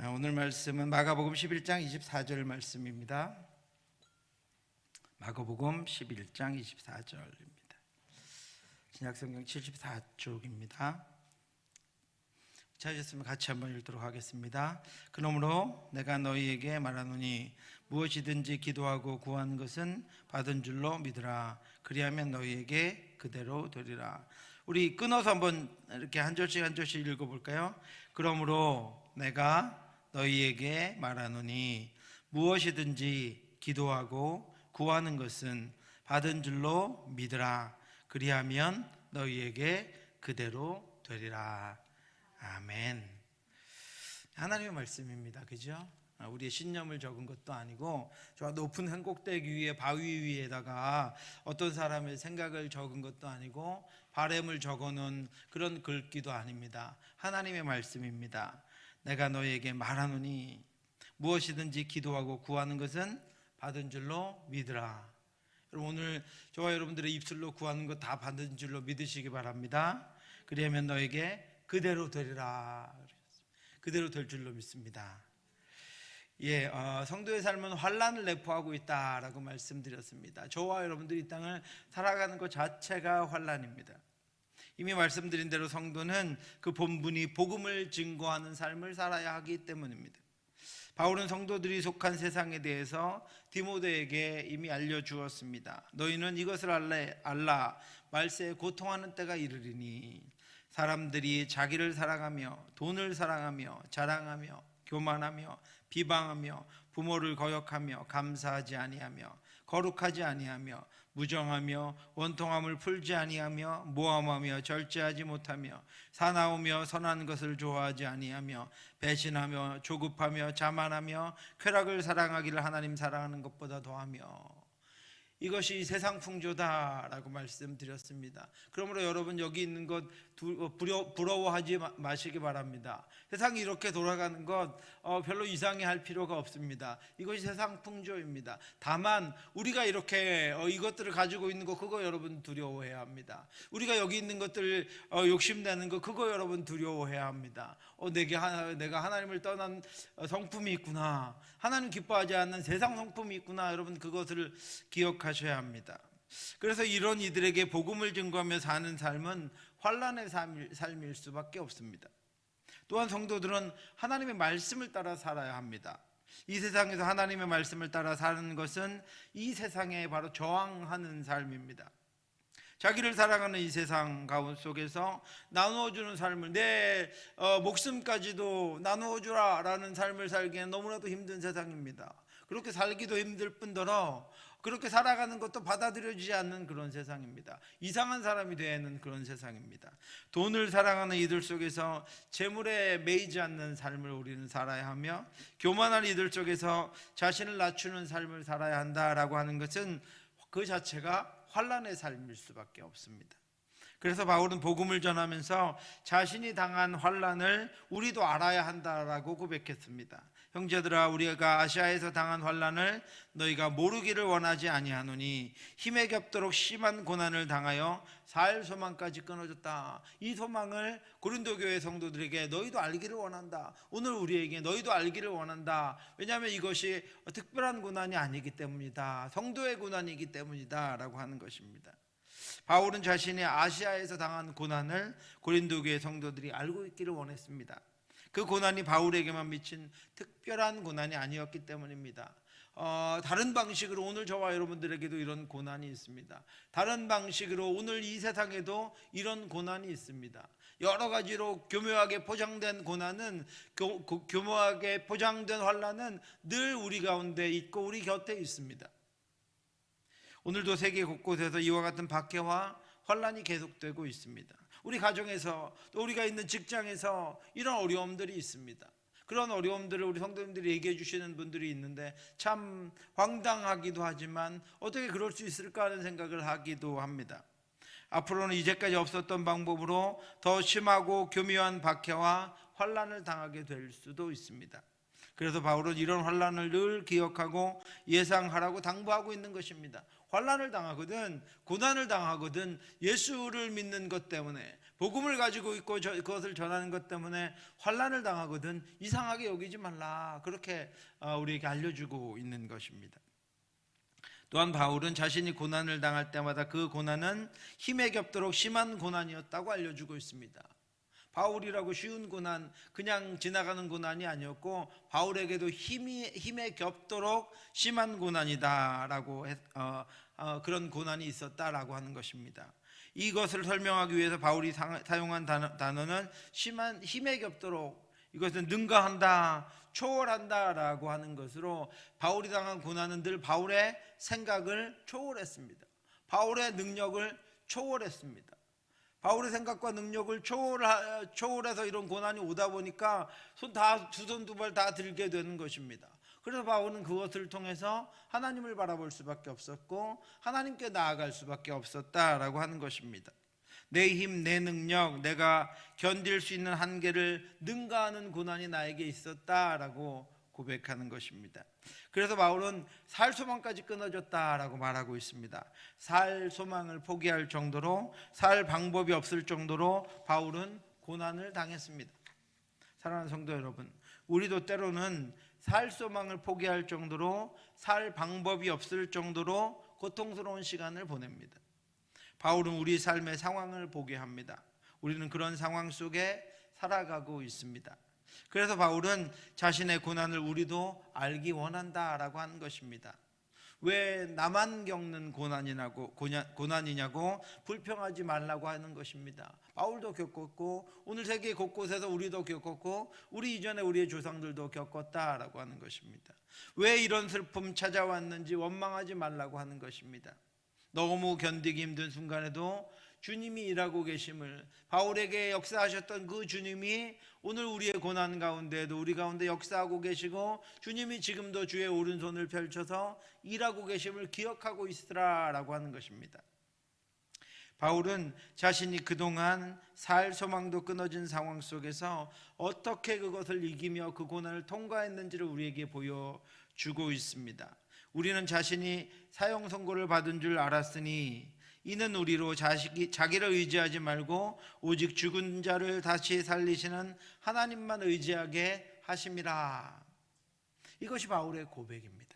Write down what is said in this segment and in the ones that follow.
오늘 말씀은 마가복음 11장 24절 말씀입니다. 마가복음 11장 24절입니다. 신약성경 74쪽입니다. 찾으셨으면 같이 한번 읽도록 하겠습니다. 그러므로 내가 너희에게 말하노니 무엇이든지 기도하고 구하는 것은 받은 줄로 믿으라. 그리하면 너희에게 그대로 되리라. 우리 끊어서 한번 이렇게 한 절씩 한 절씩 읽어볼까요? 그러므로 내가 너희에게 말하노니 무엇이든지 기도하고 구하는 것은 받은 줄로 믿으라. 그리하면 너희에게 그대로 되리라. 아멘. 하나님의 말씀입니다. 그죠? 우리의 신념을 적은 것도 아니고 저 높은 한꼭대기 위에 바위 위에다가 어떤 사람의 생각을 적은 것도 아니고 바램을 적어놓은 그런 글귀도 아닙니다. 하나님의 말씀입니다. 내가 너희에게 말하노니 무엇이든지 기도하고 구하는 것은 받은 줄로 믿으라. 여러분, 오늘 저와 여러분들의 입술로 구하는 것 다 받은 줄로 믿으시기 바랍니다. 그러면 너에게 그대로 되리라. 그대로 될 줄로 믿습니다. 성도의 삶은 환난을 내포하고 있다라고 말씀드렸습니다. 저와 여러분들이 이 땅을 살아가는 것 자체가 환난입니다. 이미 말씀드린 대로 성도는 그 본분이 복음을 증거하는 삶을 살아야 하기 때문입니다. 바울은 성도들이 속한 세상에 대해서 디모데에게 이미 알려주었습니다. 너희는 이것을 알라. 말세에 고통하는 때가 이르리니 사람들이 자기를 사랑하며 돈을 사랑하며 자랑하며 교만하며 비방하며 부모를 거역하며 감사하지 아니하며 거룩하지 아니하며 무정하며 원통함을 풀지 아니하며 모함하며 절제하지 못하며 사나우며 선한 것을 좋아하지 아니하며 배신하며 조급하며 자만하며 쾌락을 사랑하기를 하나님 사랑하는 것보다 더하며 이것이 세상 풍조다라고 말씀드렸습니다. 그러므로 여러분 여기 있는 것 부러워하지 마시기 바랍니다. 세상이 이렇게 돌아가는 것 별로 이상해할 필요가 없습니다. 이것이 세상 풍조입니다. 다만 우리가 이렇게 이것들을 가지고 있는 거 그거 여러분 두려워해야 합니다. 우리가 여기 있는 것들 욕심내는 거 그거 여러분 두려워해야 합니다. 내가 하나님을 떠난 성품이 있구나. 하나님 기뻐하지 않는 세상 성품이 있구나. 여러분 그것을 기억하셔야 합니다. 그래서 이런 이들에게 복음을 증거하며 사는 삶은 환난의 삶일 수밖에 없습니다. 또한 성도들은 하나님의 말씀을 따라 살아야 합니다. 이 세상에서 하나님의 말씀을 따라 사는 것은 이 세상에 바로 저항하는 삶입니다. 자기를 사랑하는 이 세상 가운 속에서 나누어주는 삶을 내 목숨까지도 나누어주라 라는 삶을 살기에는 너무나도 힘든 세상입니다. 그렇게 살기도 힘들 뿐더러 그렇게 살아가는 것도 받아들여지지 않는 그런 세상입니다. 이상한 사람이 되는 그런 세상입니다. 돈을 사랑하는 이들 속에서 재물에 매이지 않는 삶을 우리는 살아야 하며 교만한 이들 속에서 자신을 낮추는 삶을 살아야 한다라고 하는 것은 그 자체가 환난의 삶일 수밖에 없습니다. 그래서 바울은 복음을 전하면서 자신이 당한 환난을 우리도 알아야 한다라고 고백했습니다. 형제들아, 우리가 아시아에서 당한 환난을 너희가 모르기를 원하지 아니하노니 힘에 겹도록 심한 고난을 당하여 살 소망까지 끊어졌다. 이 소망을 고린도 교회 성도들에게 너희도 알기를 원한다. 오늘 우리에게 너희도 알기를 원한다. 왜냐하면 이것이 특별한 고난이 아니기 때문이다. 성도의 고난이기 때문이다 라고 하는 것입니다. 바울은 자신이 아시아에서 당한 고난을 고린도 교회 성도들이 알고 있기를 원했습니다. 그 고난이 바울에게만 미친 특별한 고난이 아니었기 때문입니다. 다른 방식으로 오늘 저와 여러분들에게도 이런 고난이 있습니다. 다른 방식으로 오늘 이 세상에도 이런 고난이 있습니다. 여러 가지로 교묘하게 포장된 고난은 교묘하게 포장된 환난은 늘 우리 가운데 있고 우리 곁에 있습니다. 오늘도 세계 곳곳에서 이와 같은 박해와 환난이 계속되고 있습니다. 우리 가정에서 또 우리가 있는 직장에서 이런 어려움들이 있습니다. 그런 어려움들을 우리 성도님들이 얘기해 주시는 분들이 있는데 참 황당하기도 하지만 어떻게 그럴 수 있을까 하는 생각을 하기도 합니다. 앞으로는 이제까지 없었던 방법으로 더 심하고 교묘한 박해와 환난을 당하게 될 수도 있습니다. 그래서 바울은 이런 환난을 늘 기억하고 예상하라고 당부하고 있는 것입니다. 환난을 당하거든, 고난을 당하거든 예수를 믿는 것 때문에, 복음을 가지고 있고 그것을 전하는 것 때문에 환난을 당하거든 이상하게 여기지 말라, 그렇게 우리에게 알려주고 있는 것입니다. 또한 바울은 자신이 고난을 당할 때마다 그 고난은 힘에 겹도록 심한 고난이었다고 알려주고 있습니다. 바울이라고 쉬운 고난, 그냥 지나가는 고난이 아니었고 바울에게도 힘에 겹도록 심한 고난이다라고 그런 고난이 있었다라고 하는 것입니다. 이것을 설명하기 위해서 바울이 사용한 단어는 심한, 힘에 겹도록, 이것은 능가한다, 초월한다라고 하는 것으로 바울이 당한 고난은 늘 바울의 생각을 초월했습니다. 바울의 능력을 초월했습니다. 바울의 생각과 능력을 초월해서 이런 고난이 오다 보니까 두 손 두 발 다 들게 되는 것입니다. 그래서 바울은 그것을 통해서 하나님을 바라볼 수밖에 없었고 하나님께 나아갈 수밖에 없었다라고 하는 것입니다. 내 힘, 내 능력, 내가 견딜 수 있는 한계를 능가하는 고난이 나에게 있었다라고 고백하는 것입니다. 그래서 바울은 살 소망까지 끊어졌다라고 말하고 있습니다. 살 소망을 포기할 정도로, 살 방법이 없을 정도로 바울은 고난을 당했습니다. 사랑하는 성도 여러분, 우리도 때로는 살 소망을 포기할 정도로, 살 방법이 없을 정도로 고통스러운 시간을 보냅니다. 바울은 우리 삶의 상황을 보게 합니다. 우리는 그런 상황 속에 살아가고 있습니다. 그래서 바울은 자신의 고난을 우리도 알기 원한다라고 하는 것입니다. 왜 나만 겪는 고난이냐고 불평하지 말라고 하는 것입니다. 바울도 겪었고 오늘 세계 곳곳에서 우리도 겪었고 우리 이전에 우리의 조상들도 겪었다라고 하는 것입니다. 왜 이런 슬픔 찾아왔는지 원망하지 말라고 하는 것입니다. 너무 견디기 힘든 순간에도 주님이 일하고 계심을, 바울에게 역사하셨던 그 주님이 오늘 우리의 고난 가운데에도 우리 가운데 역사하고 계시고 주님이 지금도 주의 오른손을 펼쳐서 일하고 계심을 기억하고 있으라라고 하는 것입니다. 바울은 자신이 그동안 살 소망도 끊어진 상황 속에서 어떻게 그것을 이기며 그 고난을 통과했는지를 우리에게 보여주고 있습니다. 우리는 자신이 사형 선고를 받은 줄 알았으니 이는 우리로 자기를 의지하지 말고 오직 죽은 자를 다시 살리시는 하나님만 의지하게 하심이라. 이것이 바울의 고백입니다.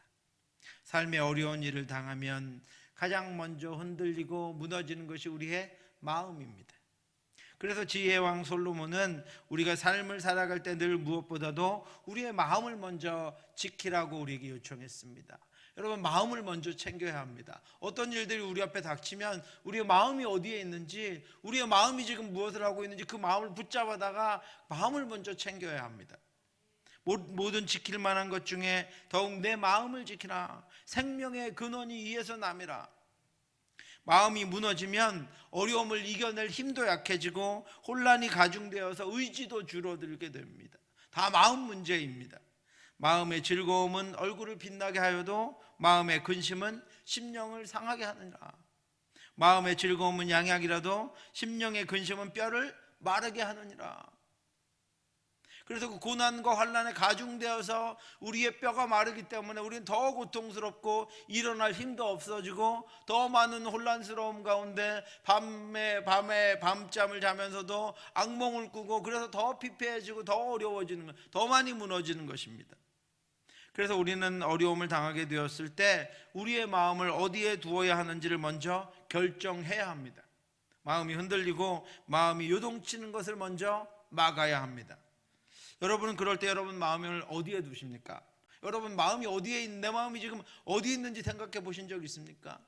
삶의 어려운 일을 당하면 가장 먼저 흔들리고 무너지는 것이 우리의 마음입니다. 그래서 지혜왕 솔로몬은 우리가 삶을 살아갈 때 늘 무엇보다도 우리의 마음을 먼저 지키라고 우리에게 요청했습니다. 여러분, 마음을 먼저 챙겨야 합니다. 어떤 일들이 우리 앞에 닥치면 우리의 마음이 어디에 있는지, 우리의 마음이 지금 무엇을 하고 있는지 그 마음을 붙잡아다가 마음을 먼저 챙겨야 합니다. 모든 지킬 만한 것 중에 더욱 내 마음을 지키라. 생명의 근원이 이에서 남이라. 마음이 무너지면 어려움을 이겨낼 힘도 약해지고 혼란이 가중되어서 의지도 줄어들게 됩니다. 다 마음 문제입니다. 마음의 즐거움은 얼굴을 빛나게 하여도 마음의 근심은 심령을 상하게 하느니라. 마음의 즐거움은 양약이라도 심령의 근심은 뼈를 마르게 하느니라. 그래서 그 고난과 환난에 가중되어서 우리의 뼈가 마르기 때문에 우리는 더 고통스럽고 일어날 힘도 없어지고 더 많은 혼란스러움 가운데 밤에 밤잠을 자면서도 악몽을 꾸고, 그래서 더 피폐해지고 더 어려워지는 것, 더 많이 무너지는 것입니다. 그래서 우리는 어려움을 당하게 되었을 때 우리의 마음을 어디에 두어야 하는지를 먼저 결정해야 합니다. 마음이 흔들리고 마음이 요동치는 것을 먼저 막아야 합니다. 여러분은 그럴 때 여러분 마음을 어디에 두십니까? 여러분 마음이 어디에 있는, 내 마음이 지금 어디 있는지 생각해 보신 적 있습니까?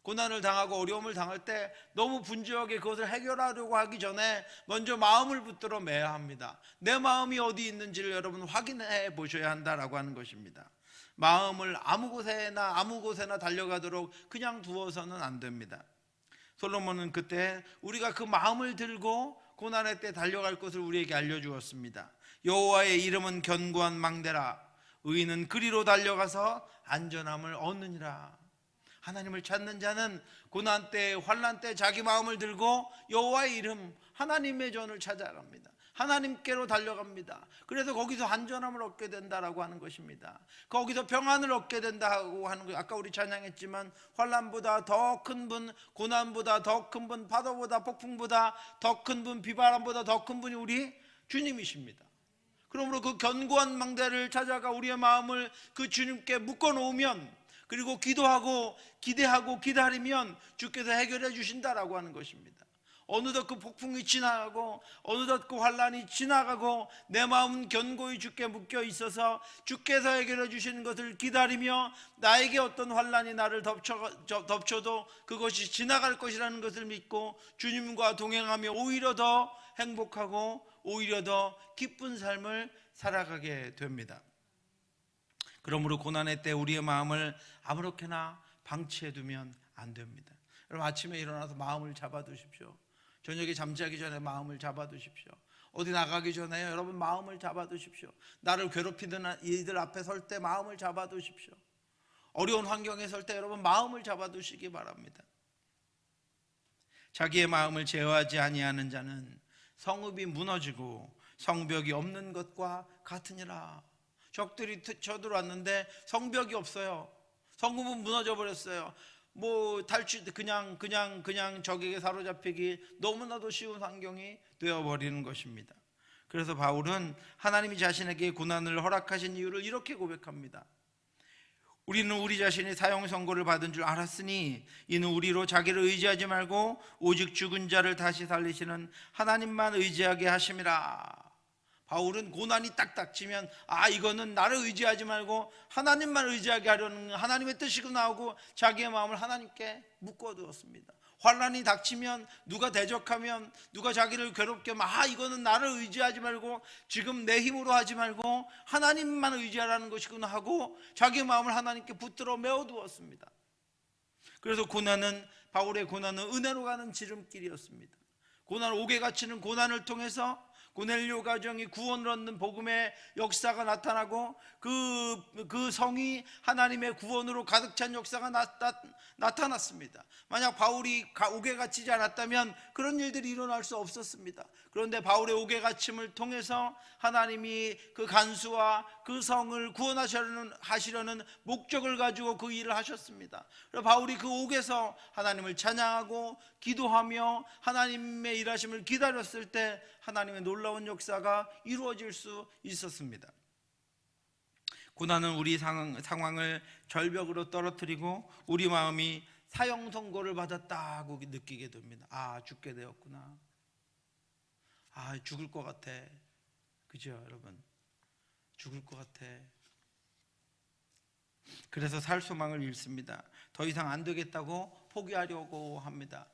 고난을 당하고 어려움을 당할 때 너무 분주하게 그것을 해결하려고 하기 전에 먼저 마음을 붙들어 매야 합니다. 내 마음이 어디 있는지를 여러분 확인해 보셔야 한다라고 하는 것입니다. 마음을 아무 곳에나 달려가도록 그냥 두어서는 안 됩니다. 솔로몬은 그때 우리가 그 마음을 들고 고난의 때 달려갈 것을 우리에게 알려주었습니다. 여호와의 이름은 견고한 망대라. 의인은 그리로 달려가서 안전함을 얻느니라. 하나님을 찾는 자는 고난 때, 환난 때 자기 마음을 들고 여호와의 이름, 하나님의 전을 찾아갑니다. 하나님께로 달려갑니다. 그래서 거기서 안전함을 얻게 된다라고 하는 것입니다. 거기서 평안을 얻게 된다고 하는 거. 아까 우리 찬양했지만 환난보다 더 큰 분, 고난보다 더 큰 분, 파도보다 폭풍보다 더 큰 분, 비바람보다 더 큰 분이 우리 주님이십니다. 그러므로 그 견고한 망대를 찾아가 우리의 마음을 그 주님께 묶어놓으면, 그리고 기도하고 기대하고 기다리면 주께서 해결해 주신다라고 하는 것입니다. 어느덧 그 폭풍이 지나가고 어느덧 그 환난이 지나가고 내 마음은 견고히 주께 묶여 있어서 주께서 해결해 주시는 것을 기다리며 나에게 어떤 환난이 나를 덮쳐도 그것이 지나갈 것이라는 것을 믿고 주님과 동행하며 오히려 더 행복하고 오히려 더 기쁜 삶을 살아가게 됩니다. 그러므로 고난의 때 우리의 마음을 아무렇게나 방치해두면 안 됩니다. 여러분, 아침에 일어나서 마음을 잡아두십시오. 저녁에 잠자기 전에 마음을 잡아두십시오. 어디 나가기 전에 여러분 마음을 잡아두십시오. 나를 괴롭히는 이들 앞에 설 때 마음을 잡아두십시오. 어려운 환경에 설 때 여러분 마음을 잡아두시기 바랍니다. 자기의 마음을 제어하지 아니하는 자는 성읍이 무너지고 성벽이 없는 것과 같으니라. 적들이 쳐들어왔는데 성벽이 없어요. 성읍은 무너져 버렸어요. 그냥 적에게 사로잡히기 너무나도 쉬운 환경이 되어버리는 것입니다. 그래서 바울은 하나님이 자신에게 고난을 허락하신 이유를 이렇게 고백합니다. 우리는 우리 자신이 사형 선고를 받은 줄 알았으니 이는 우리로 자기를 의지하지 말고 오직 죽은 자를 다시 살리시는 하나님만 의지하게 하심이라. 바울은 고난이 딱 닥치면 이거는 나를 의지하지 말고 하나님만 의지하게 하려는 하나님의 뜻이구나 하고 자기의 마음을 하나님께 묶어두었습니다. 환난이 닥치면 누가 대적하면 누가 자기를 괴롭게 하면 이거는 나를 의지하지 말고 지금 내 힘으로 하지 말고 하나님만 의지하라는 것이구나 하고 자기의 마음을 하나님께 붙들어 메워두었습니다. 그래서 바울의 고난은 은혜로 가는 지름길이었습니다. 고난 옥에 갇히는 고난을 통해서 고넬료 가정이 구원을 얻는 복음의 역사가 나타나고 그 성이 하나님의 구원으로 가득 찬 역사가 나타났습니다. 만약 바울이 옥에 갇히지 않았다면 그런 일들이 일어날 수 없었습니다. 그런데 바울의 옥에 갇힘을 통해서 하나님이 그 간수와 그 성을 구원하시려는 목적을 가지고 그 일을 하셨습니다. 그래서 바울이 그 옥에서 하나님을 찬양하고 기도하며 하나님의 일하심을 기다렸을 때 하나님의 놀라운 역사가 이루어질 수 있었습니다. 고난은 우리 상황을 절벽으로 떨어뜨리고 우리 마음이 사형 선고를 받았다고 느끼게 됩니다. 죽게 되었구나. 죽을 것 같아. 그죠, 여러분? 죽을 것 같아. 그래서 살 소망을 잃습니다. 더 이상 안 되겠다고 포기하려고 합니다.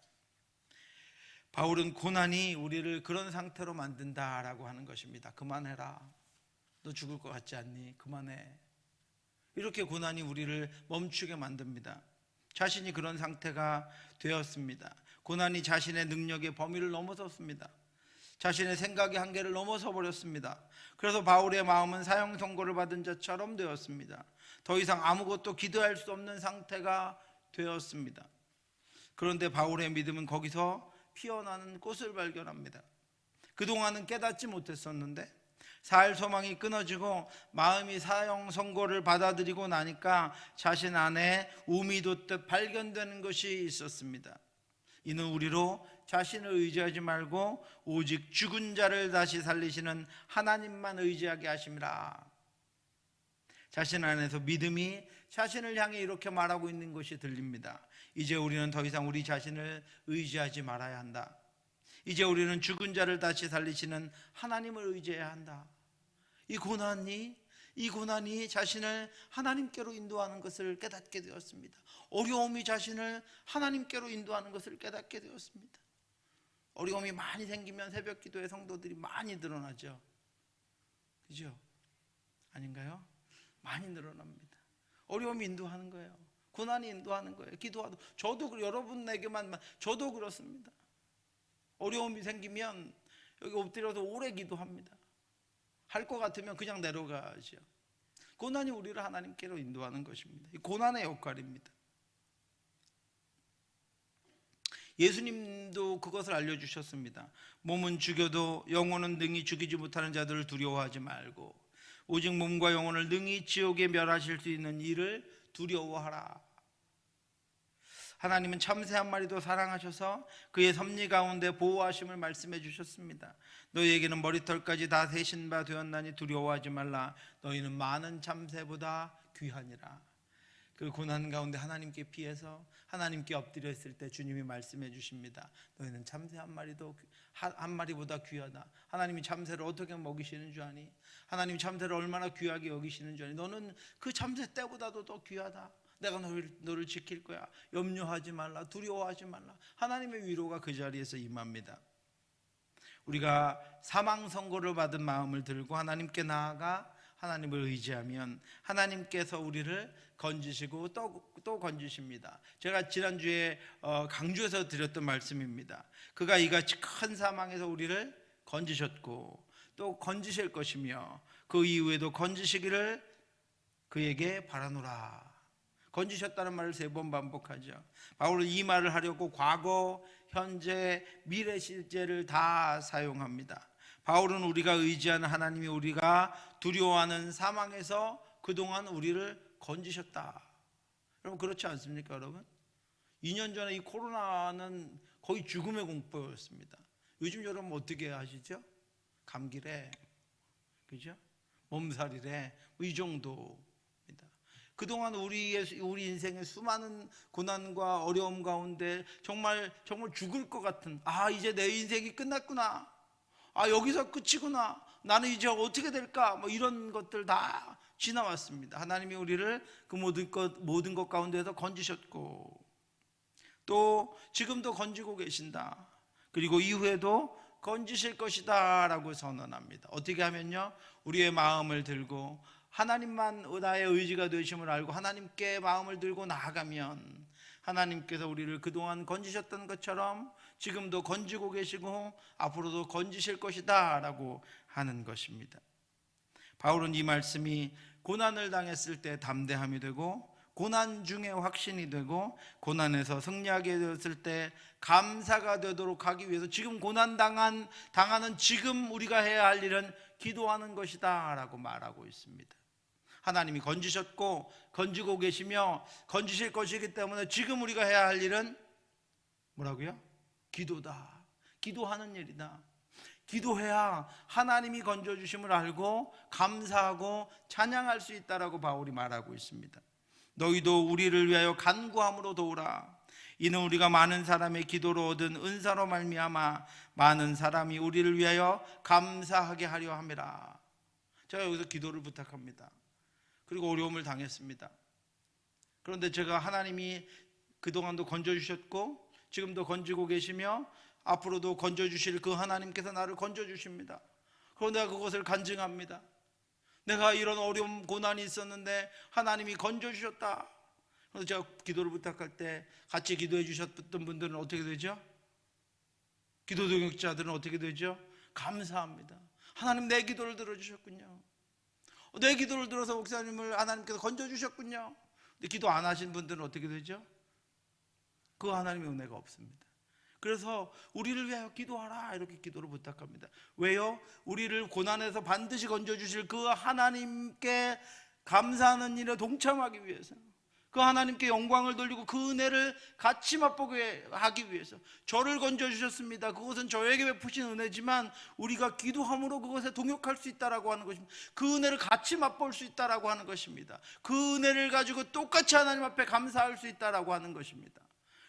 바울은 고난이 우리를 그런 상태로 만든다라고 하는 것입니다. 그만해라. 너 죽을 것 같지 않니? 그만해. 이렇게 고난이 우리를 멈추게 만듭니다. 자신이 그런 상태가 되었습니다. 고난이 자신의 능력의 범위를 넘어섰습니다. 자신의 생각의 한계를 넘어서 버렸습니다. 그래서 바울의 마음은 사형 선고를 받은 자처럼 되었습니다. 더 이상 아무것도 기도할 수 없는 상태가 되었습니다. 그런데 바울의 믿음은 거기서 피어나는 꽃을 발견합니다. 그동안은 깨닫지 못했었는데 살 소망이 끊어지고 마음이 사형 선고를 받아들이고 나니까 자신 안에 우미 돋듯 발견되는 것이 있었습니다. 이는 우리로 자신을 의지하지 말고 오직 죽은 자를 다시 살리시는 하나님만 의지하게 하심이라. 자신 안에서 믿음이 자신을 향해 이렇게 말하고 있는 것이 들립니다. 이제 우리는 더 이상 우리 자신을 의지하지 말아야 한다. 이제 우리는 죽은 자를 다시 살리시는 하나님을 의지해야 한다. 이 고난이 자신을 하나님께로 인도하는 것을 깨닫게 되었습니다. 어려움이 자신을 하나님께로 인도하는 것을 깨닫게 되었습니다. 어려움이 많이 생기면 새벽 기도에 성도들이 많이 늘어나죠. 그죠? 아닌가요? 많이 늘어납니다. 어려움이 인도하는 거예요. 고난이 인도하는 거예요. 기도하도 저도 여러분에게만 저도 그렇습니다. 어려움이 생기면 여기 엎드려서 오래 기도합니다. 할 것 같으면 그냥 내려가죠. 고난이 우리를 하나님께로 인도하는 것입니다. 이 고난의 역할입니다. 예수님도 그것을 알려주셨습니다. 몸은 죽여도 영혼은 능히 죽이지 못하는 자들을 두려워하지 말고 오직 몸과 영혼을 능히 지옥에 멸하실 수 있는 이를 두려워하라. 하나님은 참새 한 마리도 사랑하셔서 그의 섭리 가운데 보호하심을 말씀해 주셨습니다. 너희에게는 머리털까지 다 세신 바 되었나니 두려워하지 말라. 너희는 많은 참새보다 귀하니라. 그 고난 가운데 하나님께 피해서 하나님께 엎드려 있을 때 주님이 말씀해 주십니다. 너희는 참새 한 마리보다 귀하다. 하나님이 참새를 어떻게 먹이시는 줄 아니? 하나님이 참새를 얼마나 귀하게 여기시는 줄 아니? 너는 그 참새 때보다도 더 귀하다. 내가 너를 지킬 거야. 염려하지 말라. 두려워하지 말라. 하나님의 위로가 그 자리에서 임합니다. 우리가 사망 선고를 받은 마음을 들고 하나님께 나아가 하나님을 의지하면 하나님께서 우리를 건지시고 또 건지십니다. 제가 지난주에 강주에서 드렸던 말씀입니다. 그가 이같이 큰 사망에서 우리를 건지셨고 또 건지실 것이며 그 이후에도 건지시기를 그에게 바라노라. 건지셨다는 말을 3번 반복하죠. 바울은 이 말을 하려고 과거, 현재, 미래 시제를 다 사용합니다. 바울은 우리가 의지하는 하나님이 우리가 두려워하는 사망에서 그동안 우리를 건지셨다. 여러분 그렇지 않습니까? 여러분 2년 전에 이 코로나는 거의 죽음의 공포였습니다. 요즘 여러분 어떻게 하시죠? 감기래, 그죠? 몸살이래, 이 정도. 그동안 우리 인생의 수많은 고난과 어려움 가운데 정말 죽을 것 같은 이제 내 인생이 끝났구나. 여기서 끝이구나. 나는 이제 어떻게 될까? 뭐 이런 것들 다 지나왔습니다. 하나님이 우리를 그 모든 것 가운데서 건지셨고 또 지금도 건지고 계신다. 그리고 이후에도 건지실 것이다 라고 선언합니다. 어떻게 하면요? 우리의 마음을 들고 하나님만 나의 의지가 되심을 알고 하나님께 마음을 들고 나아가면 하나님께서 우리를 그동안 건지셨던 것처럼 지금도 건지고 계시고 앞으로도 건지실 것이다 라고 하는 것입니다. 바울은 이 말씀이 고난을 당했을 때 담대함이 되고 고난 중에 확신이 되고 고난에서 승리하게 되었을 때 감사가 되도록 하기 위해서 지금 고난 당하는 지금 우리가 해야 할 일은 기도하는 것이다 라고 말하고 있습니다. 하나님이 건지셨고 건지고 계시며 건지실 것이기 때문에 지금 우리가 해야 할 일은 뭐라고요? 기도다. 기도하는 일이다. 기도해야 하나님이 건져주심을 알고 감사하고 찬양할 수 있다라고 바울이 말하고 있습니다. 너희도 우리를 위하여 간구함으로 도우라. 이는 우리가 많은 사람의 기도로 얻은 은사로 말미암아 많은 사람이 우리를 위하여 감사하게 하려 함이라. 제가 여기서 기도를 부탁합니다. 그리고 어려움을 당했습니다. 그런데 제가 하나님이 그동안도 건져주셨고 지금도 건지고 계시며 앞으로도 건져주실 그 하나님께서 나를 건져주십니다. 그런데 내가 그것을 간증합니다. 내가 이런 어려움 고난이 있었는데 하나님이 건져주셨다. 그래서 제가 기도를 부탁할 때 같이 기도해 주셨던 분들은 어떻게 되죠? 기도 동역자들은 어떻게 되죠? 감사합니다. 하나님 내 기도를 들어주셨군요. 내 기도를 들어서 목사님을 하나님께서 건져주셨군요. 근데 기도 안 하신 분들은 어떻게 되죠? 그 하나님의 은혜가 없습니다. 그래서 우리를 위하여 기도하라 이렇게 기도를 부탁합니다. 왜요? 우리를 고난에서 반드시 건져주실 그 하나님께 감사하는 일에 동참하기 위해서, 그 하나님께 영광을 돌리고 그 은혜를 같이 맛보게 하기 위해서. 저를 건져주셨습니다. 그것은 저에게 베푸신 은혜지만 우리가 기도함으로 그것에 동역할 수 있다라고 하는 것입니다. 그 은혜를 같이 맛볼 수 있다라고 하는 것입니다. 그 은혜를 가지고 똑같이 하나님 앞에 감사할 수 있다라고 하는 것입니다.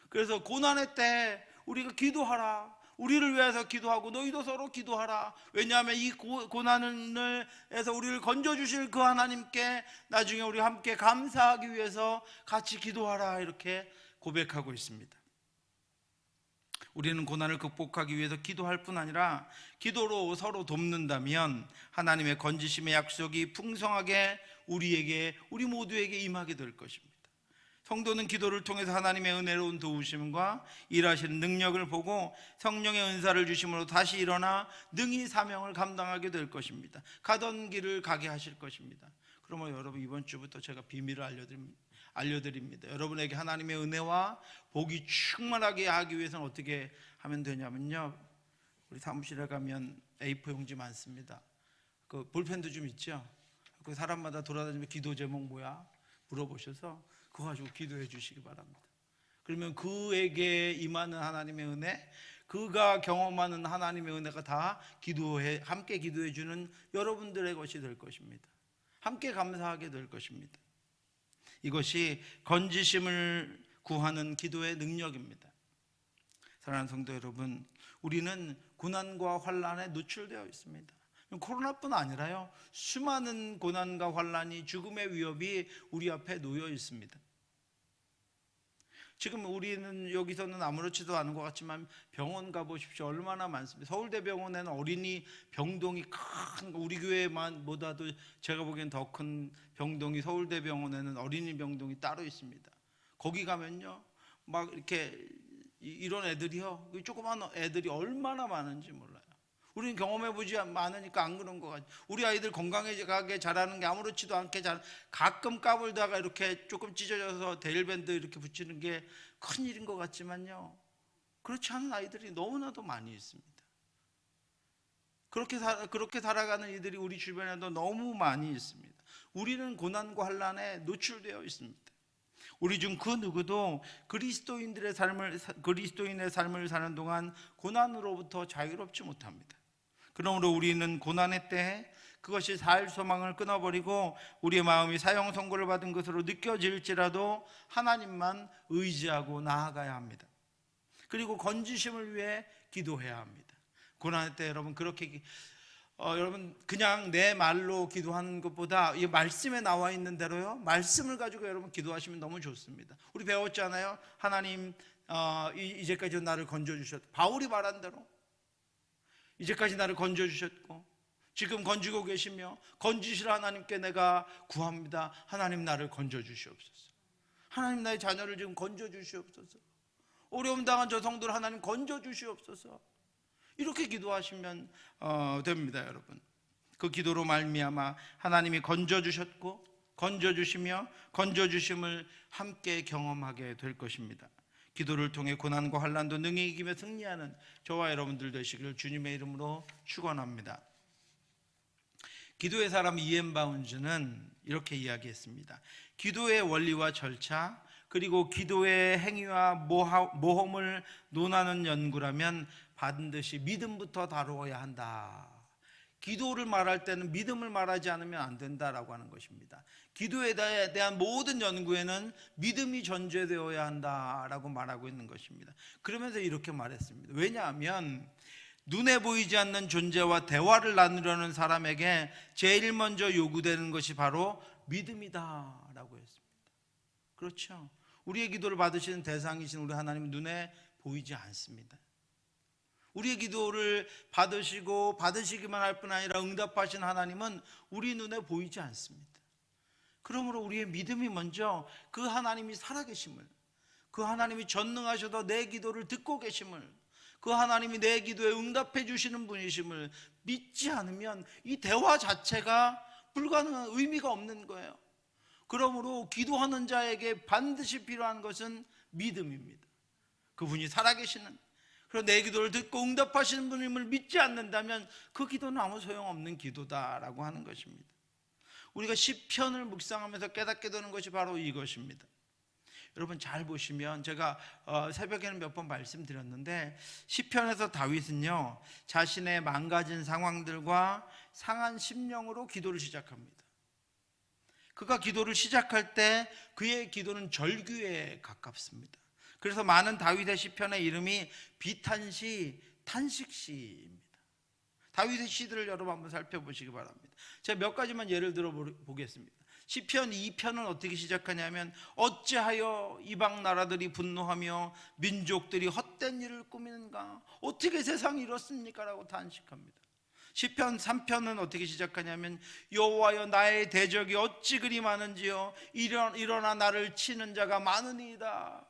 그래서 고난의 때 우리가 기도하라. 우리를 위해서 기도하고 너희도 서로 기도하라. 왜냐하면 이 고난에서 우리를 건져주실 그 하나님께 나중에 우리 함께 감사하기 위해서 같이 기도하라 이렇게 고백하고 있습니다. 우리는 고난을 극복하기 위해서 기도할 뿐 아니라 기도로 서로 돕는다면 하나님의 건지심의 약속이 풍성하게 우리 모두에게 임하게 될 것입니다. 성도는 기도를 통해서 하나님의 은혜로운 도우심과 일하시는 능력을 보고 성령의 은사를 주심으로 다시 일어나 능히 사명을 감당하게 될 것입니다. 가던 길을 가게 하실 것입니다. 그러면 여러분 이번 주부터 제가 비밀을 알려드립니다. 여러분에게 하나님의 은혜와 복이 충만하게 하기 위해서는 어떻게 하면 되냐면요, 우리 사무실에 가면 A4 용지 많습니다. 그 볼펜도 좀 있죠. 그 사람마다 돌아다니면 기도 제목 뭐야 물어보셔서 그거 가지고 기도해 주시기 바랍니다. 그러면 그에게 임하는 하나님의 은혜, 그가 경험하는 하나님의 은혜가 다 함께 기도해 주는 여러분들의 것이 될 것입니다. 함께 감사하게 될 것입니다. 이것이 건지심을 구하는 기도의 능력입니다. 사랑하는 성도 여러분, 우리는 고난과 환난에 노출되어 있습니다. 코로나뿐 아니라요, 수많은 고난과 환난이, 죽음의 위협이 우리 앞에 놓여 있습니다. 지금 우리는 여기서는 아무렇지도 않은 것 같지만 병원 가보십시오. 얼마나 많습니다. 서울대병원에는 어린이 병동이 큰, 우리 교회만보다도 제가 보기엔 더 큰 병동이 서울대병원에는 어린이 병동이 따로 있습니다. 거기 가면요, 막 이렇게 이런 애들이요, 조그만 애들이 얼마나 많은지 몰라요. 우리는 경험해보지 않으니까 안 그런 것 같아요. 우리 아이들 건강하게 자라는 게 아무렇지도 않게 가끔 까불다가 이렇게 조금 찢어져서 데일밴드 이렇게 붙이는 게 큰일인 것 같지만요, 그렇지 않은 아이들이 너무나도 많이 있습니다. 그렇게 살아가는 이들이 우리 주변에도 너무 많이 있습니다. 우리는 고난과 환난에 노출되어 있습니다. 우리 중 그 누구도 그리스도인의 삶을 사는 동안 고난으로부터 자유롭지 못합니다. 그러므로 우리는 고난의 때에 그것이 살 소망을 끊어버리고 우리의 마음이 사형 선고를 받은 것으로 느껴질지라도 하나님만 의지하고 나아가야 합니다. 그리고 건지심을 위해 기도해야 합니다. 고난의 때 여러분, 그렇게 여러분 그냥 내 말로 기도하는 것보다 이 말씀에 나와 있는 대로요, 말씀을 가지고 여러분 기도하시면 너무 좋습니다. 우리 배웠잖아요. 하나님 이제까지 나를 건져주셨고, 바울이 말한 대로 이제까지 나를 건져주셨고 지금 건지고 계시며 건지실 하나님께 내가 구합니다. 하나님 나를 건져주시옵소서. 하나님 나의 자녀를 지금 건져주시옵소서. 어려움 당한 저 성도를 하나님 건져주시옵소서. 이렇게 기도하시면 됩니다. 여러분, 그 기도로 말미암아 하나님이 건져주셨고 건져주시며 건져주심을 함께 경험하게 될 것입니다. 기도를 통해 고난과 환난도 능히 이기며 승리하는 저와 여러분들 되시기를 주님의 이름으로 축원합니다. 기도의 사람 이엔 바운즈는 이렇게 이야기했습니다. 기도의 원리와 절차, 그리고 기도의 행위와 모험을 논하는 연구라면 반드시 믿음부터 다루어야 한다. 기도를 말할 때는 믿음을 말하지 않으면 안 된다라고 하는 것입니다. 기도에 대한 모든 연구에는 믿음이 전제되어야 한다라고 말하고 있는 것입니다. 그러면서 이렇게 말했습니다. 왜냐하면 눈에 보이지 않는 존재와 대화를 나누려는 사람에게 제일 먼저 요구되는 것이 바로 믿음이다라고 했습니다. 그렇죠? 우리의 기도를 받으시는 대상이신 우리 하나님은 눈에 보이지 않습니다. 우리의 기도를 받으시기만 할 뿐 아니라 응답하신 하나님은 우리 눈에 보이지 않습니다. 그러므로 우리의 믿음이 먼저 그 하나님이 살아계심을, 그 하나님이 전능하셔도 내 기도를 듣고 계심을, 그 하나님이 내 기도에 응답해 주시는 분이심을 믿지 않으면 이 대화 자체가 불가능한, 의미가 없는 거예요. 그러므로 기도하는 자에게 반드시 필요한 것은 믿음입니다. 그분이 살아계시는, 그리고 내 기도를 듣고 응답하시는 분임을 믿지 않는다면 그 기도는 아무 소용없는 기도다라고 하는 것입니다. 우리가 시편을 묵상하면서 깨닫게 되는 것이 바로 이것입니다. 여러분 잘 보시면, 제가 새벽에는 몇 번 말씀드렸는데, 시편에서 다윗은요, 자신의 망가진 상황들과 상한 심령으로 기도를 시작합니다. 그가 기도를 시작할 때 그의 기도는 절규에 가깝습니다. 그래서 많은 다윗의 시편의 이름이 비탄시, 탄식시입니다. 다윗의 시들을 여러분 한번 살펴보시기 바랍니다. 제가 몇 가지만 예를 들어 보겠습니다. 시편 2편은 어떻게 시작하냐면, 어찌하여 이방 나라들이 분노하며 민족들이 헛된 일을 꾸미는가, 어떻게 세상이 이렇습니까? 라고 탄식합니다. 시편 3편은 어떻게 시작하냐면, 여호와여 나의 대적이 어찌 그리 많은지요, 일어나 나를 치는 자가 많으니이다.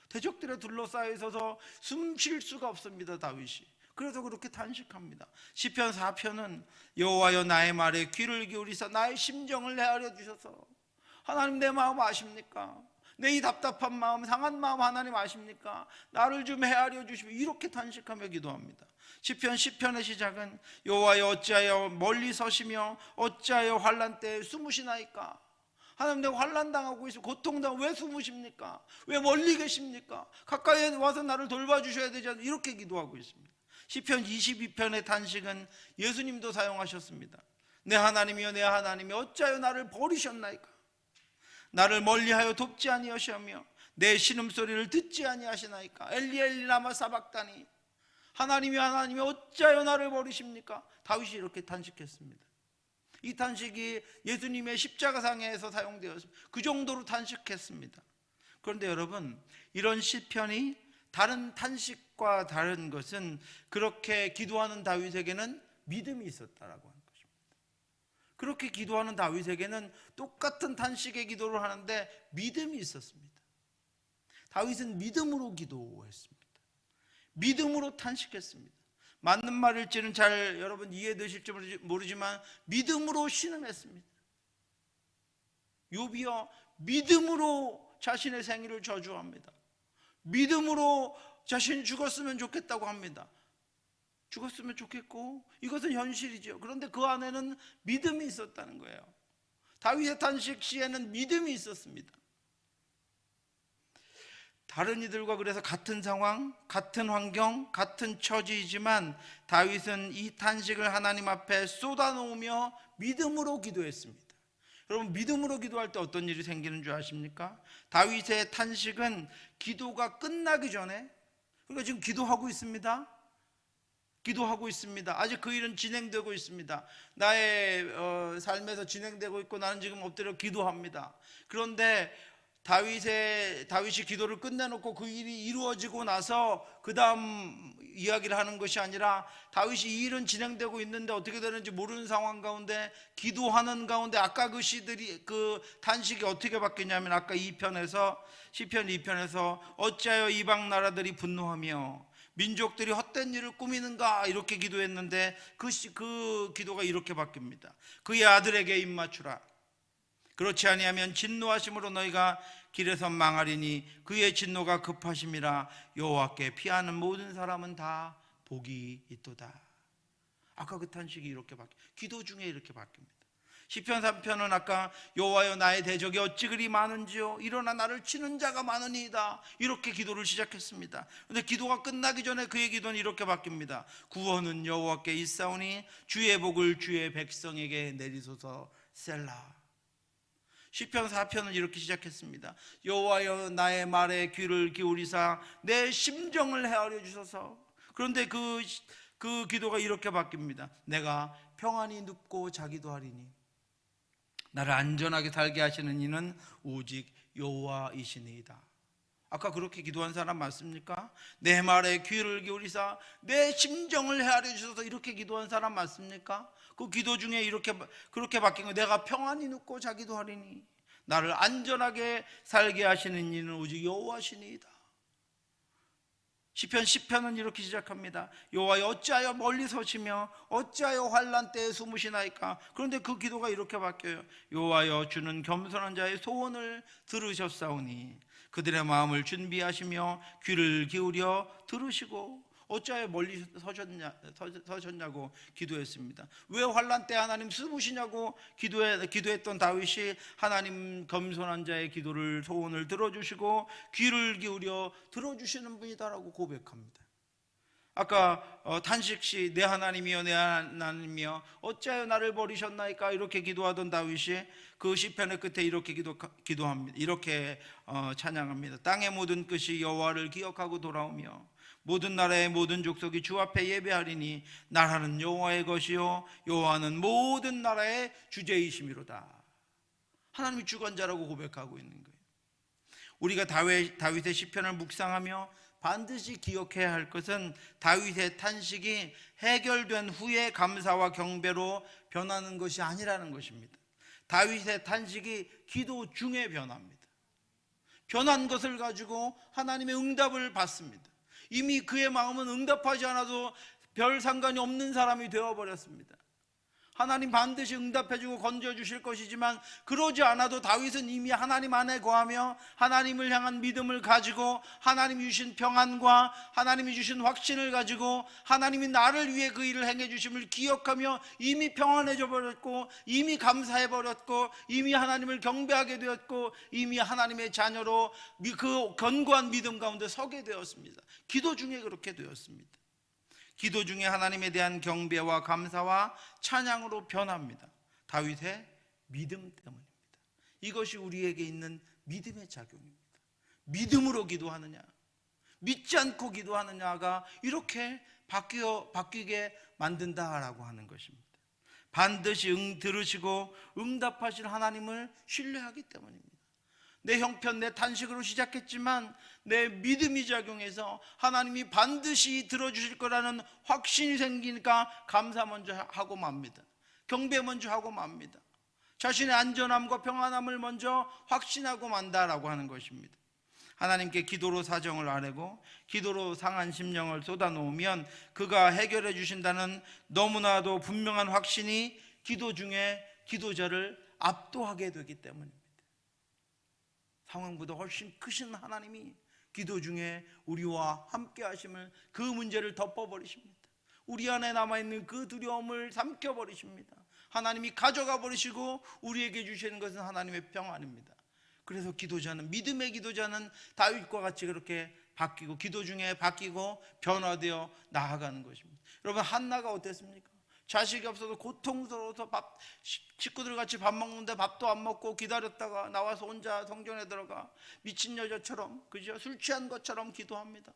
대적들에 둘러싸여 있어서 숨 쉴 수가 없습니다, 다윗이. 그래서 그렇게 탄식합니다. 시편 4편은 여호와여 나의 말에 귀를 기울이사 나의 심정을 헤아려 주셔서, 하나님 내 마음 아십니까? 내 이 답답한 마음, 상한 마음 하나님 아십니까? 나를 좀 헤아려 주시고 이렇게 단식하며 기도합니다. 시편의 시작은 여호와여 어찌하여 멀리 서시며 어찌하여 환난 때에 숨으시나이까? 하나님 내가 환난 당하고 있어 고통당하고 왜 숨으십니까? 왜 멀리 계십니까? 가까이 와서 나를 돌봐주셔야 되지 않나? 이렇게 기도하고 있습니다. 시편 22편의 단식은 예수님도 사용하셨습니다. 내 하나님이여 내 하나님이여 어찌하여 나를 버리셨나이까? 나를 멀리하여 돕지 아니하시며 내 신음소리를 듣지 아니하시나이까? 엘리 엘리 라마 사박다니. 하나님이 어찌하여 나를 버리십니까? 다윗이 이렇게 단식했습니다. 이 단식이 예수님의 십자가상에서 사용되었습니다. 그 정도로 단식했습니다. 그런데 여러분, 이런 시편이 다른 단식과 다른 것은 그렇게 기도하는 다윗에게는 믿음이 있었다라고 하는 것입니다. 그렇게 기도하는 다윗에게는 똑같은 단식의 기도를 하는데 믿음이 있었습니다. 다윗은 믿음으로 기도했습니다. 믿음으로 탄식했습니다. 맞는 말일지는 잘 여러분 이해되실지 모르지만 믿음으로 신음했습니다. 욥이요 믿음으로 자신의 생일을 저주합니다. 믿음으로 자신이 죽었으면 좋겠다고 합니다. 죽었으면 좋겠고 이것은 현실이죠. 그런데 그 안에는 믿음이 있었다는 거예요. 다윗의 탄식 시에는 믿음이 있었습니다. 다른 이들과 그래서 같은 상황, 같은 환경, 같은 처지이지만 다윗은 이 탄식을 하나님 앞에 쏟아놓으며 믿음으로 기도했습니다. 여러분 믿음으로 기도할 때 어떤 일이 생기는 줄 아십니까? 다윗의 탄식은 기도가 끝나기 전에, 그러니까 지금 기도하고 있습니다. 아직 그 일은 진행되고 있습니다. 나의 삶에서 진행되고 있고 나는 지금 엎드려 기도합니다. 그런데 다윗이 기도를 끝내놓고 그 일이 이루어지고 나서 그 다음 이야기를 하는 것이 아니라 다윗이 이 일은 진행되고 있는데 어떻게 되는지 모르는 상황 가운데 기도하는 가운데 아까 그 단식이 어떻게 바뀌냐면 아까 시편 2편에서 어찌하여 이방 나라들이 분노하며 민족들이 헛된 일을 꾸미는가 이렇게 기도했는데 그 기도가 이렇게 바뀝니다. 그의 아들에게 입맞추라. 그렇지 아니하면 진노하심으로 너희가 길에서 망하리니 그의 진노가 급하심이라 여호와께 피하는 모든 사람은 다 복이 있도다. 아까 그 탄식이 이렇게 기도 중에 이렇게 바뀝니다. 시편 3편은 아까 여호와여 나의 대적이 어찌 그리 많은지요 일어나 나를 치는 자가 많으니이다 이렇게 기도를 시작했습니다. 그런데 기도가 끝나기 전에 그의 기도는 이렇게 바뀝니다. 구원은 여호와께 있사오니 주의 복을 주의 백성에게 내리소서 셀라. 시편 4편은 이렇게 시작했습니다. 여호와여 나의 말에 귀를 기울이사 내 심정을 헤아려 주소서. 그런데 그 기도가 이렇게 바뀝니다. 내가 평안히 눕고 자기도 하리니 나를 안전하게 살게 하시는 이는 오직 여호와이시니이다. 아까 그렇게 기도한 사람 맞습니까? 내 말에 귀를 기울이사 내 심정을 헤아려 주셔서 이렇게 기도한 사람 맞습니까? 그 기도 중에 그렇게 바뀐 거예요. 내가 평안히 눕고 자기도 하리니 나를 안전하게 살게 하시는 이는 오직 여호와시니이다. 시편 10편은 이렇게 시작합니다. 여호와여 어찌하여 멀리 서시며 어찌하여 환난 때에 숨으시나이까. 그런데 그 기도가 이렇게 바뀌어요. 여호와여 주는 겸손한 자의 소원을 들으셨사오니 그들의 마음을 준비하시며 귀를 기울여 들으시고 어찌하여 멀리 서셨냐고 기도했습니다. 왜 환난 때 하나님 숨으시냐고 기도했던 다윗이 하나님 겸손한 자의 기도를 소원을 들어주시고 귀를 기울여 들어주시는 분이다라고 고백합니다. 아까 탄식시 내 하나님이여 내 하나님이여 어찌하여 나를 버리셨나이까 이렇게 기도하던 다윗이 그 시편의 끝에 이렇게 기도합니다. 이렇게 찬양합니다. 땅의 모든 끝이 여호와를 기억하고 돌아오며 모든 나라의 모든 족속이 주 앞에 예배하리니 나라는 여호와의 것이요 여호와는 모든 나라의 주제이심이로다. 하나님이 주관자라고 고백하고 있는 거예요. 우리가 다윗의 시편을 묵상하며 반드시 기억해야 할 것은 다윗의 탄식이 해결된 후에 감사와 경배로 변하는 것이 아니라는 것입니다. 다윗의 탄식이 기도 중에 변합니다. 변한 것을 가지고 하나님의 응답을 받습니다. 이미 그의 마음은 응답하지 않아도 별 상관이 없는 사람이 되어버렸습니다. 하나님 반드시 응답해주고 건져주실 것이지만 그러지 않아도 다윗은 이미 하나님 안에 거하며 하나님을 향한 믿음을 가지고 하나님이 주신 평안과 하나님이 주신 확신을 가지고 하나님이 나를 위해 그 일을 행해 주심을 기억하며 이미 평안해져 버렸고 이미 감사해 버렸고 이미 하나님을 경배하게 되었고 이미 하나님의 자녀로 그 견고한 믿음 가운데 서게 되었습니다. 기도 중에 그렇게 되었습니다. 기도 중에 하나님에 대한 경배와 감사와 찬양으로 변합니다. 다윗의 믿음 때문입니다. 이것이 우리에게 있는 믿음의 작용입니다. 믿음으로 기도하느냐, 믿지 않고 기도하느냐가 이렇게 바뀌게 만든다라고 하는 것입니다. 반드시 들으시고 응답하실 하나님을 신뢰하기 때문입니다. 내 형편, 내 탄식으로 시작했지만 내 믿음이 작용해서 하나님이 반드시 들어주실 거라는 확신이 생기니까 감사 먼저 하고 맙니다. 경배 먼저 하고 맙니다. 자신의 안전함과 평안함을 먼저 확신하고 만다라고 하는 것입니다. 하나님께 기도로 사정을 아뢰고 기도로 상한 심령을 쏟아놓으면 그가 해결해 주신다는 너무나도 분명한 확신이 기도 중에 기도자를 압도하게 되기 때문입니다. 상황보다 훨씬 크신 하나님이 기도 중에 우리와 함께 하심을, 그 문제를 덮어버리십니다. 우리 안에 남아있는 그 두려움을 삼켜버리십니다. 하나님이 가져가 버리시고 우리에게 주시는 것은 하나님의 평안입니다. 그래서 기도자는, 믿음의 기도자는 다윗과 같이 그렇게 바뀌고 기도 중에 바뀌고 변화되어 나아가는 것입니다. 여러분, 한나가 어땠습니까? 자식이 없어서 고통스러워서 식구들 같이 밥 먹는데 밥도 안 먹고 기다렸다가 나와서 혼자 성전에 들어가 미친 여자처럼, 그죠? 술 취한 것처럼 기도합니다.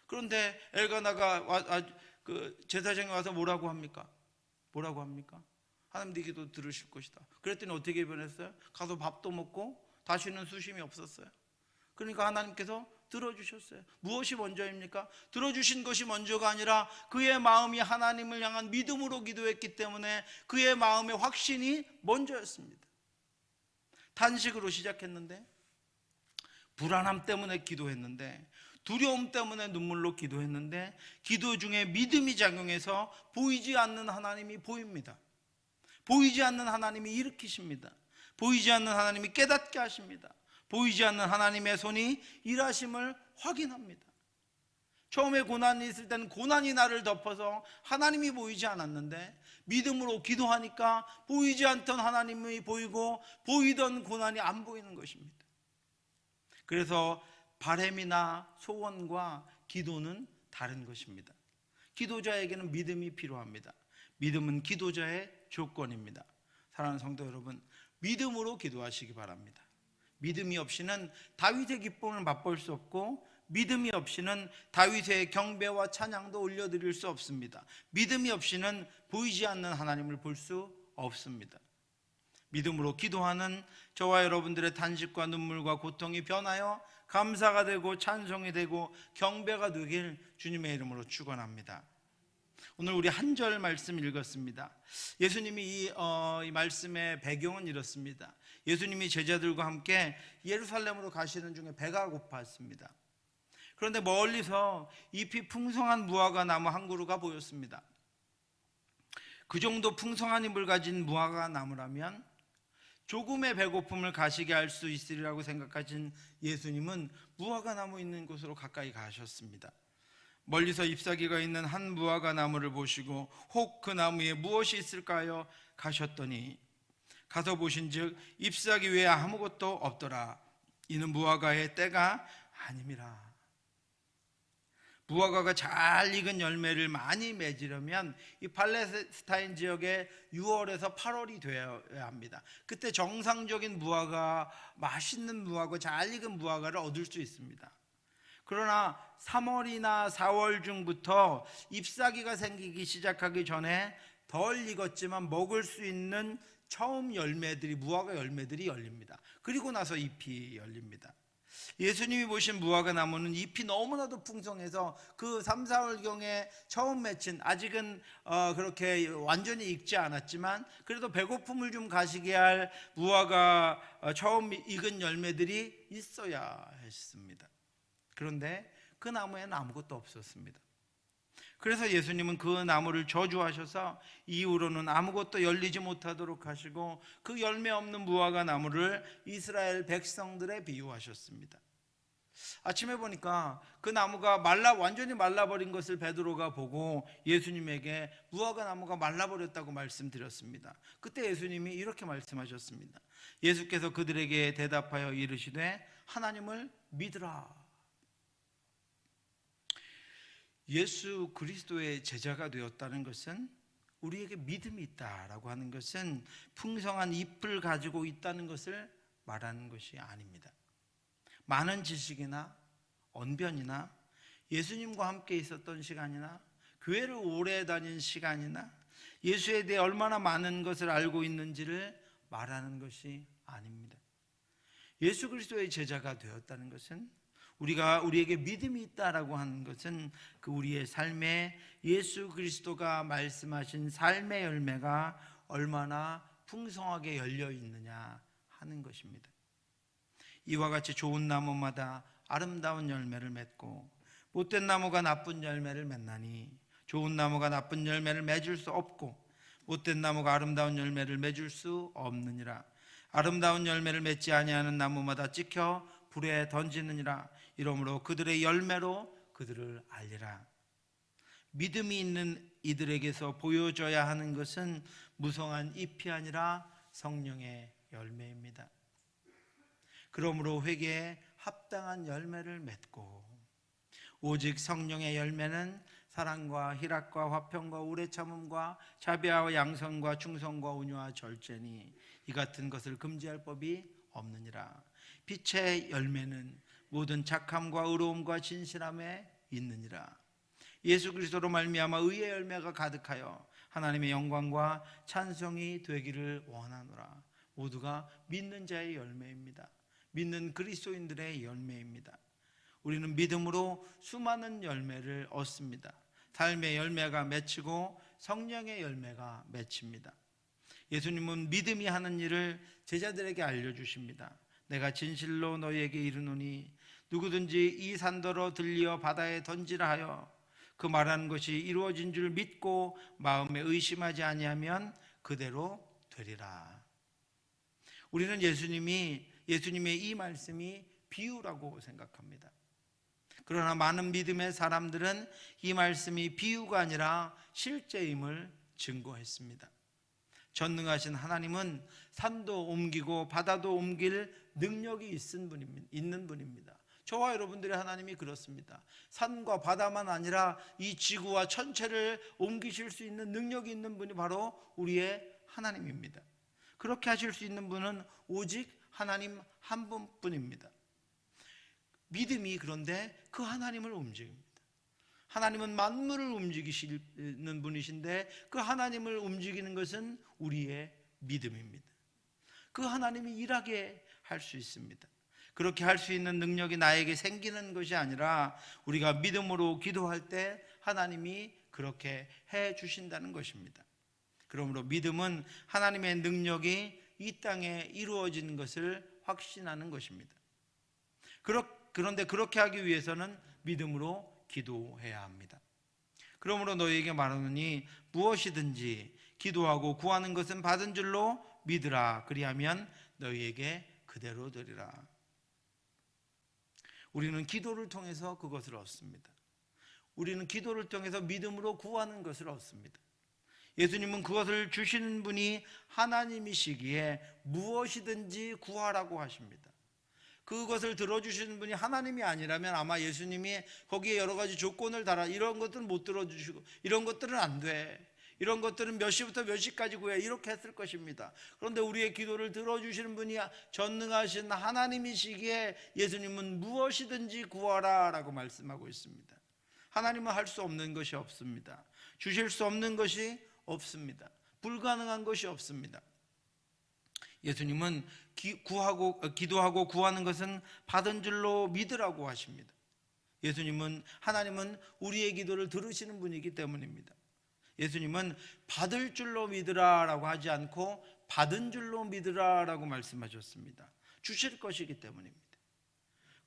그런데 엘가나가 그 제사장이 와서 뭐라고 합니까? 하나님 네 기도 들으실 것이다. 그랬더니 어떻게 변했어요? 가서 밥도 먹고 다시는 수심이 없었어요. 그러니까 하나님께서 들어주셨어요. 무엇이 먼저입니까? 들어주신 것이 먼저가 아니라 그의 마음이 하나님을 향한 믿음으로 기도했기 때문에 그의 마음의 확신이 먼저였습니다. 탄식으로 시작했는데, 불안함 때문에 기도했는데, 두려움 때문에 눈물로 기도했는데, 기도 중에 믿음이 작용해서 보이지 않는 하나님이 보입니다. 보이지 않는 하나님이 일으키십니다. 보이지 않는 하나님이 깨닫게 하십니다. 보이지 않는 하나님의 손이 일하심을 확인합니다. 처음에 고난이 있을 때는 고난이 나를 덮어서 하나님이 보이지 않았는데 믿음으로 기도하니까 보이지 않던 하나님이 보이고 보이던 고난이 안 보이는 것입니다. 그래서 바람이나 소원과 기도는 다른 것입니다. 기도자에게는 믿음이 필요합니다. 믿음은 기도자의 조건입니다. 사랑하는 성도 여러분, 믿음으로 기도하시기 바랍니다. 믿음이 없이는 다윗의 기쁨을 맛볼 수 없고 믿음이 없이는 다윗의 경배와 찬양도 올려드릴 수 없습니다. 믿음이 없이는 보이지 않는 하나님을 볼 수 없습니다. 믿음으로 기도하는 저와 여러분들의 탄식과 눈물과 고통이 변하여 감사가 되고 찬송이 되고 경배가 되길 주님의 이름으로 축원합니다. 오늘 우리 한 절 말씀 읽었습니다. 예수님이 이 말씀의 배경은 이렇습니다. 예수님이 제자들과 함께 예루살렘으로 가시는 중에 배가 고팠습니다. 그런데 멀리서 잎이 풍성한 무화과 나무 한 그루가 보였습니다. 그 정도 풍성한 잎을 가진 무화과 나무라면 조금의 배고픔을 가시게 할 수 있으리라고 생각하신 예수님은 무화과 나무 있는 곳으로 가까이 가셨습니다. 멀리서 잎사귀가 있는 한 무화과 나무를 보시고 혹 그 나무에 무엇이 있을까요? 가셨더니 가서 보신즉 잎사귀 외에 아무것도 없더라. 이는 무화과의 때가 아님이라. 무화과가 잘 익은 열매를 많이 맺으려면 이 팔레스타인 지역에 6월에서 8월이 되어야 합니다. 그때 정상적인 무화과, 맛있는 무화과, 잘 익은 무화과를 얻을 수 있습니다. 그러나 3월이나 4월 중부터 잎사귀가 생기기 시작하기 전에 덜 익었지만 먹을 수 있는 처음 열매들이, 무화과 열매들이 열립니다. 그리고 나서 잎이 열립니다. 예수님이 보신 무화과 나무는 잎이 너무나도 풍성해서 그 3, 4월경에 처음 맺힌, 아직은 그렇게 완전히 익지 않았지만 그래도 배고픔을 좀 가시게 할 무화과 처음 익은 열매들이 있어야 했습니다. 그런데 그 나무에는 아무것도 없었습니다. 그래서 예수님은 그 나무를 저주하셔서 이후로는 아무것도 열리지 못하도록 하시고 그 열매 없는 무화과 나무를 이스라엘 백성들에 비유하셨습니다. 아침에 보니까 그 나무가 완전히 말라버린 것을 베드로가 보고 예수님에게 무화과 나무가 말라버렸다고 말씀드렸습니다. 그때 예수님이 이렇게 말씀하셨습니다. 예수께서 그들에게 대답하여 이르시되 하나님을 믿으라. 예수 그리스도의 제자가 되었다는 것은, 우리에게 믿음이 있다라고 하는 것은 풍성한 잎을 가지고 있다는 것을 말하는 것이 아닙니다. 많은 지식이나 언변이나 예수님과 함께 있었던 시간이나 교회를 오래 다닌 시간이나 예수에 대해 얼마나 많은 것을 알고 있는지를 말하는 것이 아닙니다. 예수 그리스도의 제자가 되었다는 것은, 우리에게 믿음이 있다라고 하는 것은 그 우리의 삶에 예수 그리스도가 말씀하신 삶의 열매가 얼마나 풍성하게 열려 있느냐 하는 것입니다. 이와 같이 좋은 나무마다 아름다운 열매를 맺고 못된 나무가 나쁜 열매를 맺나니 좋은 나무가 나쁜 열매를 맺을 수 없고 못된 나무가 아름다운 열매를 맺을 수 없느니라. 아름다운 열매를 맺지 아니하는 나무마다 찍혀 불에 던지느니라. 이러므로 그들의 열매로 그들을 알리라. 믿음이 있는 이들에게서 보여져야 하는 것은 무성한 잎이 아니라 성령의 열매입니다. 그러므로 회개에 합당한 열매를 맺고, 오직 성령의 열매는 사랑과 희락과 화평과 오래 참음과 자비와 양선과 충성과 온유와 절제니 이 같은 것을 금지할 법이 없느니라. 빛의 열매는 모든 착함과 의로움과 진실함에 있느니라. 예수 그리스도로 말미암아 의의 열매가 가득하여 하나님의 영광과 찬송이 되기를 원하노라. 모두가 믿는 자의 열매입니다. 믿는 그리스도인들의 열매입니다. 우리는 믿음으로 수많은 열매를 얻습니다. 삶의 열매가 맺히고 성령의 열매가 맺힙니다. 예수님은 믿음이 하는 일을 제자들에게 알려주십니다. 내가 진실로 너희에게 이르노니 누구든지 이 산더러 들리어 바다에 던지라 하여 그 말하는 것이 이루어진 줄 믿고 마음에 의심하지 아니하면 그대로 되리라. 우리는 예수님의 이 말씀이 비유라고 생각합니다. 그러나 많은 믿음의 사람들은 이 말씀이 비유가 아니라 실제임을 증거했습니다. 전능하신 하나님은 산도 옮기고 바다도 옮길 능력이 있는 분입니다. 저와 여러분들의 하나님이 그렇습니다. 산과 바다만 아니라 이 지구와 천체를 옮기실 수 있는 능력이 있는 분이 바로 우리의 하나님입니다. 그렇게 하실 수 있는 분은 오직 하나님 한 분뿐입니다. 믿음이 그런데 그 하나님을 움직입니다. 하나님은 만물을 움직이시는 분이신데 그 하나님을 움직이는 것은 우리의 믿음입니다. 그 하나님이 일하게 할 수 있습니다. 그렇게 할 수 있는 능력이 나에게 생기는 것이 아니라 우리가 믿음으로 기도할 때 하나님이 그렇게 해 주신다는 것입니다. 그러므로 믿음은 하나님의 능력이 이 땅에 이루어지는 것을 확신하는 것입니다. 그런데 그렇게 하기 위해서는 믿음으로 기도해야 합니다. 그러므로 너희에게 말하노니 무엇이든지 기도하고 구하는 것은 받은 줄로 믿으라. 그리하면 너희에게 그대로 되리라. 우리는 기도를 통해서 그것을 얻습니다. 우리는 기도를 통해서 믿음으로 구하는 것을 얻습니다. 예수님은 그것을 주시는 분이 하나님이시기에 무엇이든지 구하라고 하십니다. 그것을 들어주시는 분이 하나님이 아니라면 아마 예수님이 거기에 여러 가지 조건을 달아 이런 것들은 못 들어주시고 이런 것들은 안 돼, 이런 것들은 몇 시부터 몇 시까지 구해, 이렇게 했을 것입니다. 그런데 우리의 기도를 들어주시는 분이 전능하신 하나님이시기에 예수님은 무엇이든지 구하라 라고 말씀하고 있습니다. 하나님은 할 수 없는 것이 없습니다. 주실 수 없는 것이 없습니다. 불가능한 것이 없습니다. 예수님은 기도하고 구하는 것은 받은 줄로 믿으라고 하십니다. 하나님은 우리의 기도를 들으시는 분이기 때문입니다. 예수님은 받을 줄로 믿으라라고 하지 않고 받은 줄로 믿으라라고 말씀하셨습니다. 주실 것이기 때문입니다.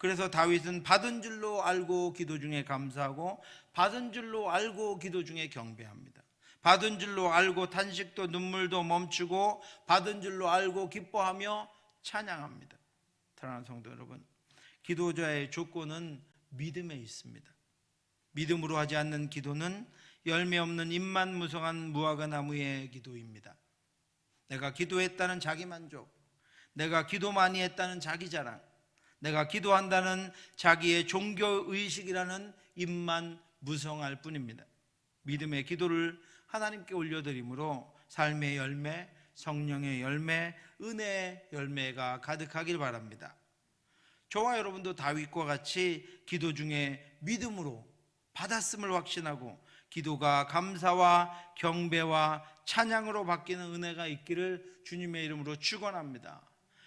그래서 다윗은 받은 줄로 알고 기도 중에 감사하고 받은 줄로 알고 기도 중에 경배합니다. 받은 줄로 알고 탄식도 눈물도 멈추고 받은 줄로 알고 기뻐하며 찬양합니다. 사랑하는 성도 여러분, 기도자의 조건은 믿음에 있습니다. 믿음으로 하지 않는 기도는 열매 없는 입만 무성한 무화과 나무의 기도입니다. 내가 기도했다는 자기 만족, 내가 기도 많이 했다는 자기 자랑, 내가 기도한다는 자기의 종교의식이라는 입만 무성할 뿐입니다. 믿음의 기도를 하나님께 올려드림으로 삶의 열매, 성령의 열매, 은혜의 열매가 가득하길 바랍니다. 저와 여러분도 다윗과 같이 기도 중에 믿음으로 받았음을 확신하고 기도가 감사와 경배와 찬양으로 바뀌는 은혜가 있기를 주님의 이름으로 축원합니다.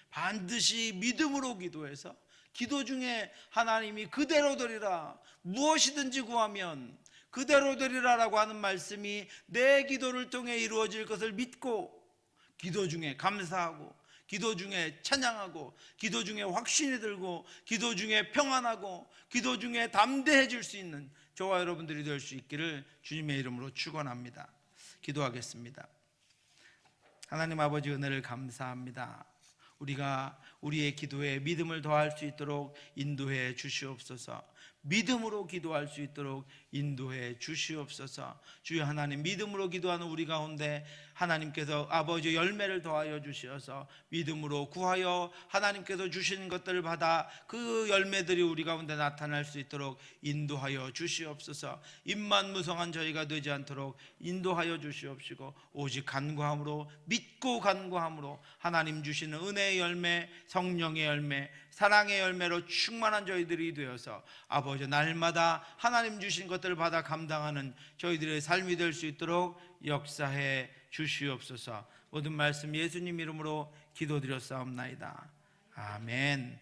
반드시 믿음으로 기도해서 기도 중에 하나님이 그대로 되리라, 무엇이든지 구하면 그대로 되리라라고 하는 말씀이 내 기도를 통해 이루어질 것을 믿고 기도 중에 감사하고 기도 중에 찬양하고 기도 중에 확신이 들고 기도 중에 평안하고 기도 중에 담대해질 수 있는 저와 여러분들이 될 수 있기를 주님의 이름으로 축원합니다. 기도하겠습니다. 하나님 아버지, 은혜를 감사합니다. 우리가 우리의 기도에 믿음을 더할 수 있도록 인도해 주시옵소서. 믿음으로 기도할 수 있도록 인도해 주시옵소서. 주여 하나님, 믿음으로 기도하는 우리 가운데 하나님께서 아버지 열매를 더하여 주시어서 믿음으로 구하여 하나님께서 주시는 것들을 받아 그 열매들이 우리 가운데 나타날 수 있도록 인도하여 주시옵소서. 입만 무성한 저희가 되지 않도록 인도하여 주시옵시고 오직 간구함으로, 믿고 간구함으로 하나님 주시는 은혜의 열매, 성령의 열매, 사랑의 열매로 충만한 저희들이 되어서 아버지 날마다 하나님 주신 것들을 받아 감당하는 저희들의 삶이 될 수 있도록 역사해 주시옵소서. 모든 말씀 예수님 이름으로 기도드렸사옵나이다. 아멘.